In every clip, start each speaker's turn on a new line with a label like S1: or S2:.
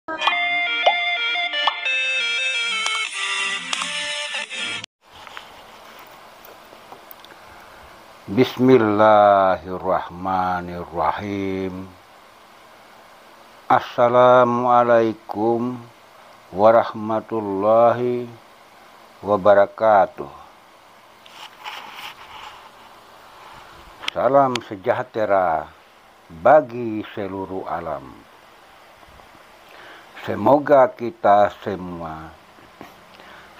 S1: Bismillahirrahmanirrahim. Assalamualaikum warahmatullahi wabarakatuh. Salam sejahtera bagi seluruh alam. Semoga kita semua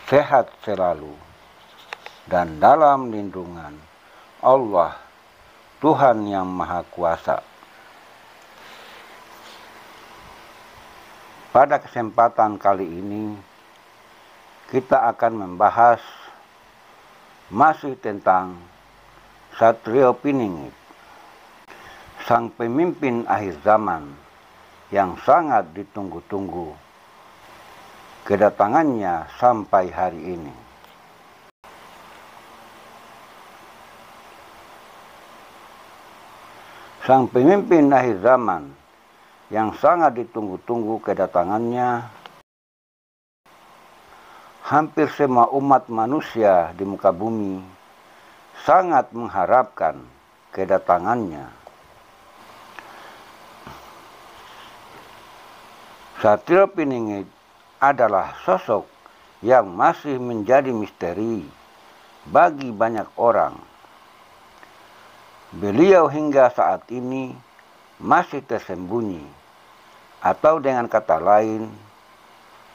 S1: sehat selalu dan dalam lindungan Allah, Tuhan yang Maha Kuasa. Pada kesempatan kali ini, kita akan membahas masih tentang Satrio Piningit, sang pemimpin akhir zaman yang sangat ditunggu-tunggu kedatangannya sampai hari ini. Sang pemimpin akhir zaman yang sangat ditunggu-tunggu kedatangannya, hampir semua umat manusia di muka bumi sangat mengharapkan kedatangannya. Satrio Piningit adalah sosok yang masih menjadi misteri bagi banyak orang. Beliau hingga saat ini masih tersembunyi, atau dengan kata lain,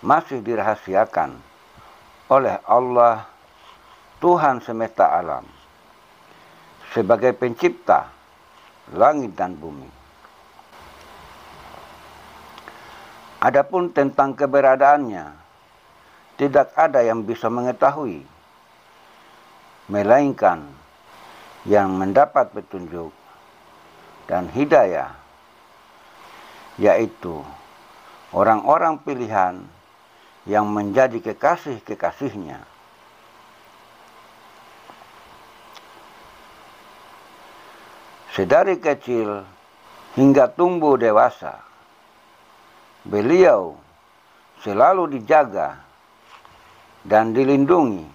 S1: masih dirahasiakan oleh Allah, Tuhan semesta alam, sebagai pencipta langit dan bumi. Adapun tentang keberadaannya, tidak ada yang bisa mengetahui, melainkan yang mendapat petunjuk dan hidayah, yaitu orang-orang pilihan yang menjadi kekasih-kekasihnya. Sedari kecil hingga tumbuh dewasa, beliau selalu dijaga dan dilindungi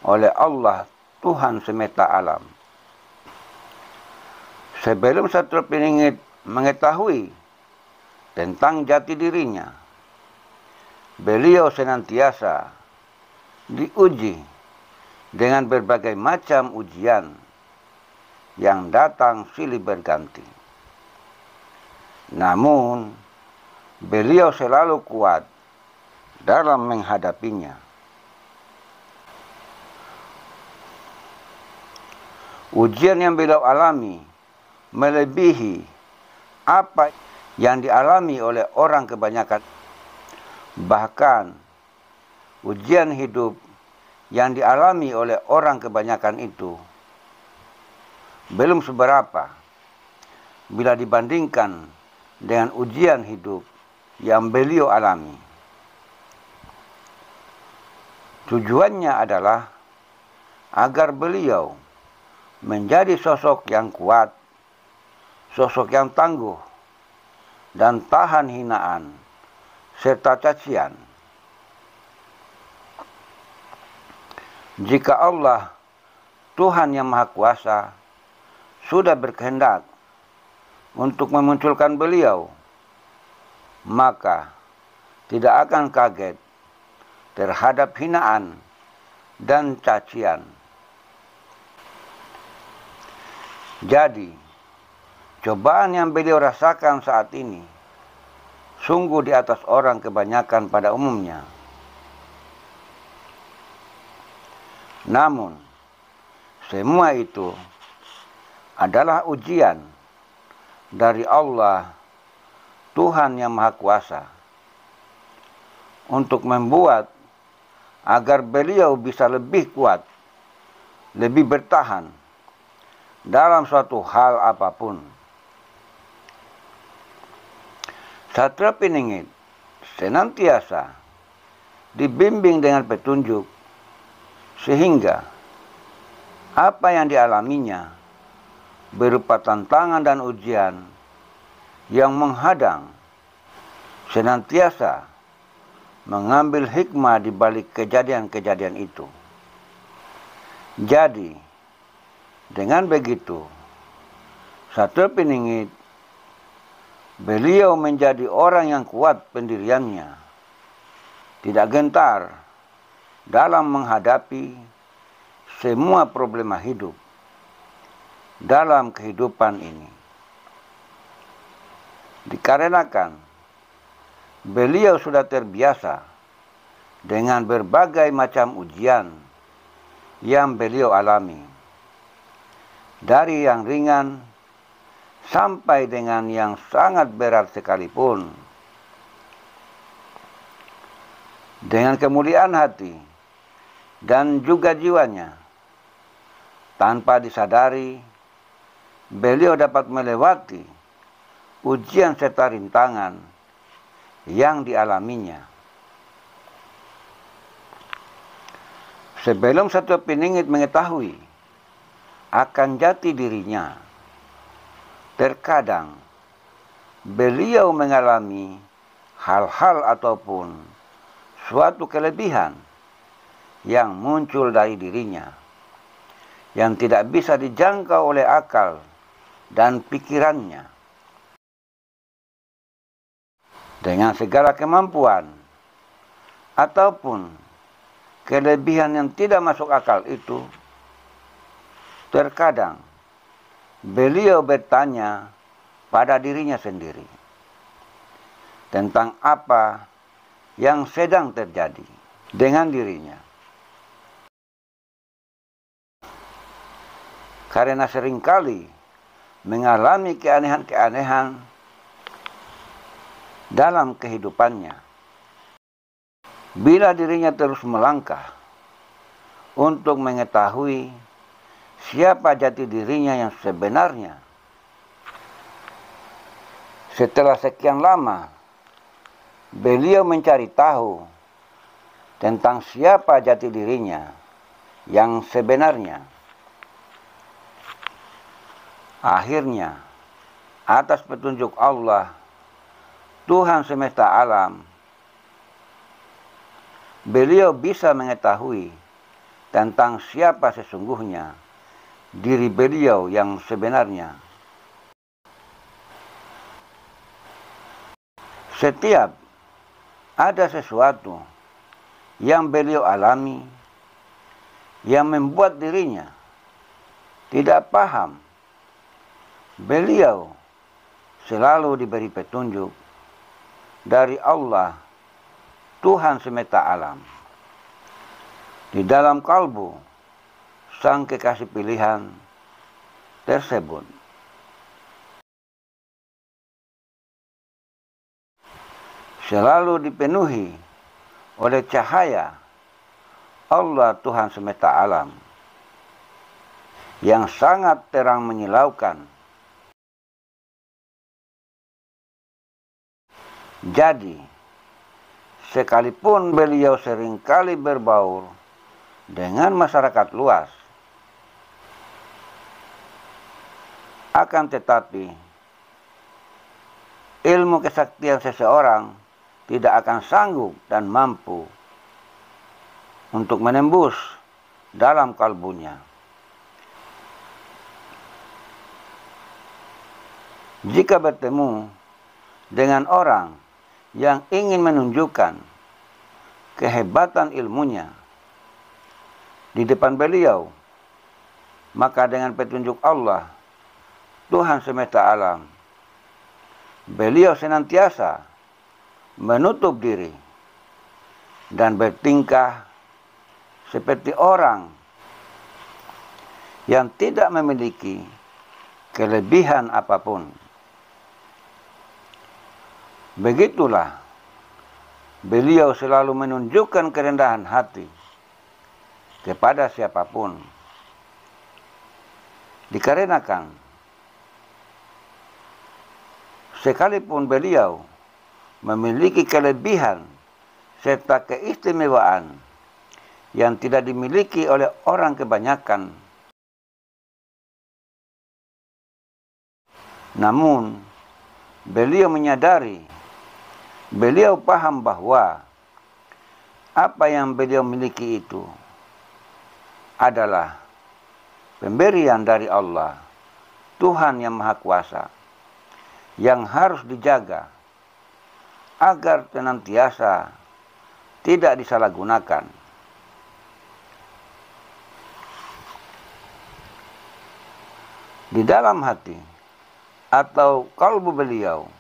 S1: oleh Allah, Tuhan semesta alam. Sebelum Satrio Piningit mengetahui tentang jati dirinya, beliau senantiasa diuji dengan berbagai macam ujian yang datang silih berganti. Namun, beliau selalu kuat dalam menghadapinya. Ujian yang beliau alami melebihi apa yang dialami oleh orang kebanyakan. Bahkan ujian hidup yang dialami oleh orang kebanyakan itu belum seberapa bila dibandingkan dengan ujian hidup yang beliau alami. Tujuannya adalah agar beliau menjadi sosok yang kuat, sosok yang tangguh, dan tahan hinaan serta cacian. Jika Allah, Tuhan yang Maha Kuasa, sudah berkehendak untuk memunculkan beliau, maka tidak akan kaget terhadap hinaan dan cacian. Jadi, cobaan yang beliau rasakan saat ini sungguh di atas orang kebanyakan pada umumnya. Namun, semua itu adalah ujian dari Allah, Tuhan yang Maha Kuasa, untuk membuat agar beliau bisa lebih kuat, lebih bertahan dalam suatu hal apapun. Satrio Piningit senantiasa dibimbing dengan petunjuk, sehingga apa yang dialaminya berupa tantangan dan ujian yang menghadang senantiasa mengambil hikmah di balik kejadian-kejadian itu. Jadi, dengan begitu, Satel Piningit, beliau menjadi orang yang kuat pendiriannya, tidak gentar dalam menghadapi semua problema hidup dalam kehidupan ini. Dikarenakan beliau sudah terbiasa dengan berbagai macam ujian yang beliau alami, dari yang ringan sampai dengan yang sangat berat sekalipun. Dengan kemuliaan hati dan juga jiwanya, tanpa disadari, beliau dapat melewati ujian serta rintangan yang dialaminya. Sebelum Satel Piningit mengetahui akan jati dirinya, terkadang beliau mengalami hal-hal ataupun suatu kelebihan yang muncul dari dirinya, yang tidak bisa dijangkau oleh akal dan pikirannya. Dengan segala kemampuan ataupun kelebihan yang tidak masuk akal itu, terkadang beliau bertanya pada dirinya sendiri tentang apa yang sedang terjadi dengan dirinya. Karena seringkali mengalami keanehan-keanehan dalam kehidupannya. Bila dirinya terus melangkah untuk mengetahui siapa jati dirinya yang sebenarnya, setelah sekian lama beliau mencari tahu tentang siapa jati dirinya yang sebenarnya, akhirnya atas petunjuk Allah, Tuhan semesta alam, beliau bisa mengetahui tentang siapa sesungguhnya diri beliau yang sebenarnya. Setiap ada sesuatu yang beliau alami yang membuat dirinya tidak paham, beliau selalu diberi petunjuk dari Allah, Tuhan semesta alam. Di dalam kalbu sang kekasih pilihan tersebut, selalu dipenuhi oleh cahaya Allah, Tuhan semesta alam, yang sangat terang menyilaukan. Jadi, sekalipun beliau seringkali berbaur dengan masyarakat luas, akan tetapi ilmu kesaktian seseorang tidak akan sanggup dan mampu untuk menembus dalam kalbunya. Jika bertemu dengan orang yang ingin menunjukkan kehebatan ilmunya di depan beliau, maka dengan petunjuk Allah, Tuhan semesta alam, beliau senantiasa menutup diri dan bertingkah seperti orang yang tidak memiliki kelebihan apapun. Begitulah beliau selalu menunjukkan kerendahan hati kepada siapapun. Dikarenakan sekalipun beliau memiliki kelebihan serta keistimewaan yang tidak dimiliki oleh orang kebanyakan, namun beliau menyadari Beliau paham bahwa apa yang beliau miliki itu adalah pemberian dari Allah, Tuhan yang Maha Kuasa, yang harus dijaga agar senantiasa tidak disalahgunakan. Di dalam hati atau kalbu beliau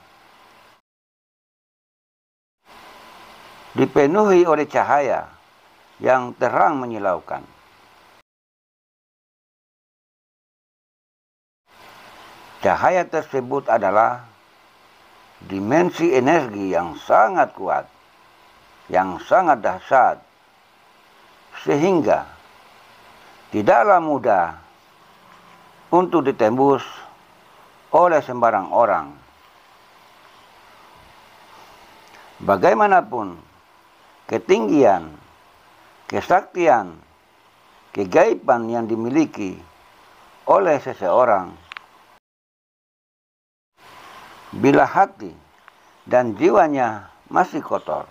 S1: dipenuhi oleh cahaya yang terang menyilaukan. Cahaya tersebut adalah dimensi energi yang sangat kuat, yang sangat dahsyat, sehingga tidaklah mudah untuk ditembus oleh sembarang orang. Bagaimanapun ketinggian, kesaktian, kegaiban yang dimiliki oleh seseorang, bila hati dan jiwanya masih kotor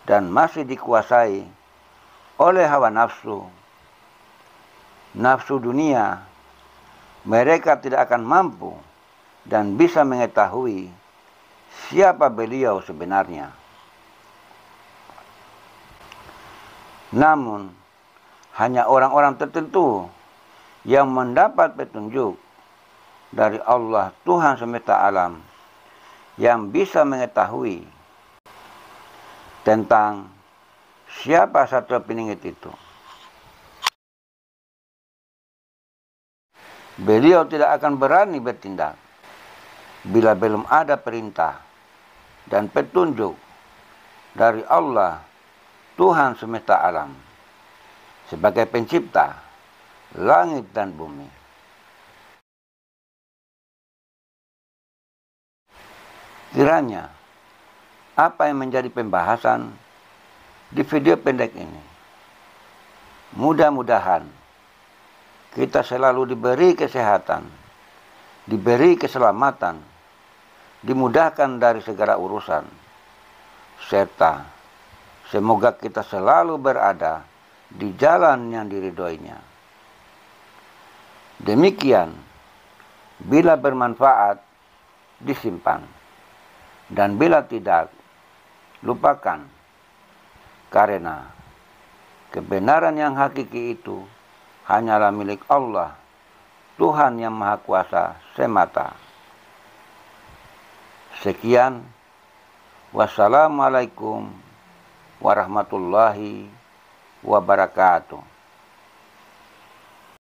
S1: dan masih dikuasai oleh hawa nafsu, nafsu dunia, mereka tidak akan mampu dan bisa mengetahui siapa beliau sebenarnya. Namun, hanya orang-orang tertentu yang mendapat petunjuk dari Allah Tuhan semesta alam yang bisa mengetahui tentang siapa Satria Piningit itu. Beliau tidak akan berani bertindak bila belum ada perintah dan petunjuk dari Allah Tuhan semesta alam sebagai pencipta langit dan bumi. Kiranya apa yang menjadi pembahasan di video pendek ini, mudah-mudahan kita selalu diberi kesehatan, diberi keselamatan, dimudahkan dari segala urusan, serta semoga kita selalu berada di jalan yang diridhoinya. Demikian, bila bermanfaat, disimpan. Dan bila tidak, lupakan. Karena kebenaran yang hakiki itu hanyalah milik Allah, Tuhan yang Maha Kuasa semata. Sekian. Wassalamualaikum warahmatullahi wabarakatuh.